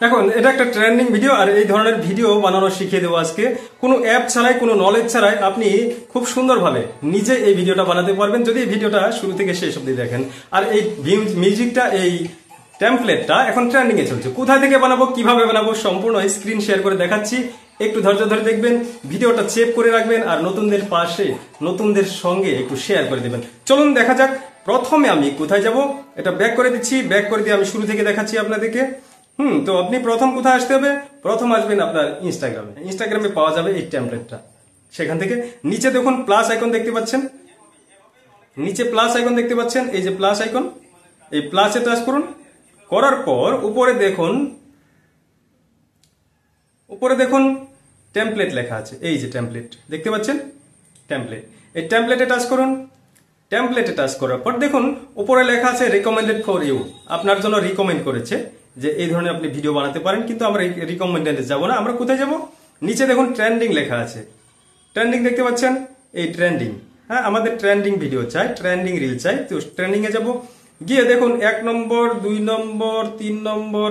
এখন এটা একটা ট্রেন্ডিং ভিডিও, আর এই ধরনের ভিডিও বানানো শিখিয়ে দেবো আজকে। কোনো অ্যাপ ছাড়াই, কোনো নলেজ ছাড়াই আপনি খুব সুন্দরভাবে নিজে এই ভিডিওটা বানাতে পারবেন যদি এই ভিডিওটা শুরু থেকে শেষ অবধি দেখেন। আর এই মিউজিকটা, এই টেমপ্লেটটা এখন ট্রেন্ডিং এ চলছে। কোথায় থেকে বানাবো, কিভাবে বানাবো, সম্পূর্ণ স্ক্রিন শেয়ার করে দেখাচ্ছি। একটু ধৈর্য ধরে দেখবেন, ভিডিওটা সেভ করে রাখবেন, আর নতুনদের পাশে, নতুনদের সঙ্গে একটু শেয়ার করে দেবেন। চলুন দেখা যাক। প্রথমে আমি কোথায় যাব, এটা ব্যাক করে দিচ্ছি। ব্যাক করে দিয়ে আমি শুরু থেকে দেখাচ্ছি আপনাদেরকে। তো আপনি প্রথম কোথায় আসতে হবে, প্রথম আসবেন আপনার ইনস্টাগ্রামে। ইনস্টাগ্রামে পাওয়া যাবে এই টেমপ্লেটটা। সেখান থেকে নিচে দেখুন প্লাস আইকন দেখতে পাচ্ছেন, নিচে প্লাস আইকন দেখতে পাচ্ছেন, এই যে প্লাস আইকন, এই প্লাসে টাচ করুন। করার পর উপরে দেখুন টেমপ্লেট লেখা আছে, এই যে টেমপ্লেট দেখতে পাচ্ছেন, টেমপ্লেট। এই টেমপ্লেটে টাচ করুন। টেমপ্লেটে টাচ করার পর দেখুন উপরে লেখা আছে রিকমেন্ডেড ফর ইউ, আপনার জন্য রিকমেন্ড করেছে যে এই ধরনের আপনি ভিডিও বানাতে পারেন। কিন্তু আমরা রিকমেন্ডেডে যাব না, আমরা কোথায় যাব, নিচে দেখুন ট্রেন্ডিং লেখা আছে। ট্রেন্ডিং দেখতে পাচ্ছেন, এই ট্রেন্ডিং। হ্যাঁ, আমাদের ট্রেন্ডিং ভিডিও চাই, ট্রেন্ডিং রিল চাই। তো ট্রেন্ডিং এ যাব, গিয়ে দেখুন 1 নম্বর, 2 নম্বর, 3 নম্বর,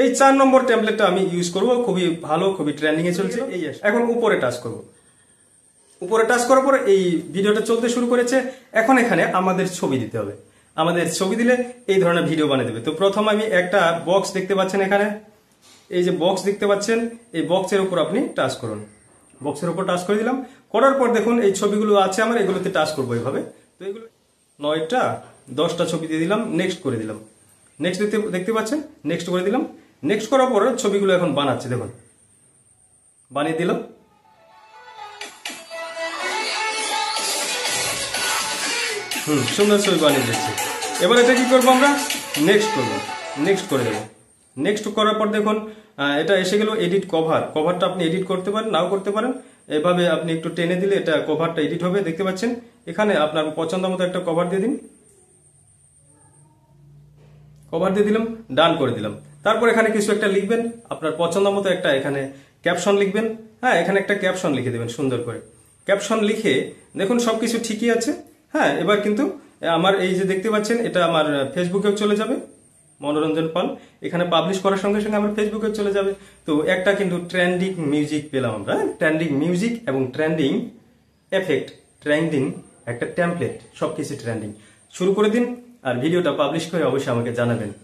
এই 4 নম্বর টেমপ্লেটটা আমি ইউজ করব। খুবই ভালো, খুবই ট্রেন্ডিং এ চলছে। এই এখন উপরে টাচ করব। উপরে টাচ করার পর এই ভিডিওটা চলতে শুরু করেছে। এখন এখানে আমাদের ছবি দিতে হবে। আমাদের ছবি দিলে এই ধরনের ভিডিও বানিয়ে দেবে। তো প্রথম আমি একটা বক্স দেখতে পাচ্ছেন এখানে, এই যে বক্স দেখতে পাচ্ছেন, এই বক্সের উপর আপনি টাচ করুন। বক্সের উপর টাচ করে দিলাম। করার পর দেখুন এই ছবিগুলো আছে আমার, এগুলোতে টাচ করবো এইভাবে। তো এগুলো 9টা 10টা ছবি দিয়ে দিলাম, নেক্সট করে দিলাম। নেক্সট দেখতে পাচ্ছেন, নেক্সট করে দিলাম। নেক্সট করার পর ছবিগুলো এখন বানাচ্ছে, দেখুন বানিয়ে দিলাম। সুন্দর ছবি বানিয়ে দিচ্ছি। এবার এটা কি করবো, আমরা নেক্সট করবো, নেক্সট করে দেবো। নেক্সট করার পর দেখুন এটা এসে গেল এডিট কভার। কভারটা আপনি এডিট করতে পারেন, নাও করতে পারেন। এভাবে আপনি একটু টেনে দিলে এটা কভারটা এডিট হবে, দেখতে পাচ্ছেন। এখানে আপনার পছন্দ মতো একটা কভার দিয়ে দিন। কভার দিয়ে দিলাম, ডান করে দিলাম। তারপর এখানে কিছু একটা লিখবেন, আপনার পছন্দ মতো একটা এখানে ক্যাপশন লিখবেন। হ্যাঁ, এখানে একটা ক্যাপশন লিখে দেবেন সুন্দর করে। ক্যাপশন লিখে দেখুন সবকিছু ঠিকই আছে। হ্যাঁ, এবার কিন্তু আমার এই যে দেখতে পাচ্ছেন, এটা আমার ফেসবুকেও চলে যাবে, মনোরঞ্জন পাল। এখানে পাবলিশ করার সঙ্গে সঙ্গে আমার ফেসবুকে চলে যাবে। তো একটা কিন্তু ট্রেন্ডিং মিউজিক পেলাম আমরা, ট্রেন্ডিং মিউজিক এবং ট্রেন্ডিং এফেক্ট, ট্রেন্ডিং একটা টেমপ্লেট, সবকিছু ট্রেন্ডিং। শুরু করে দিন, আর ভিডিওটা পাবলিশ করে অবশ্যই আমাকে জানাবেন।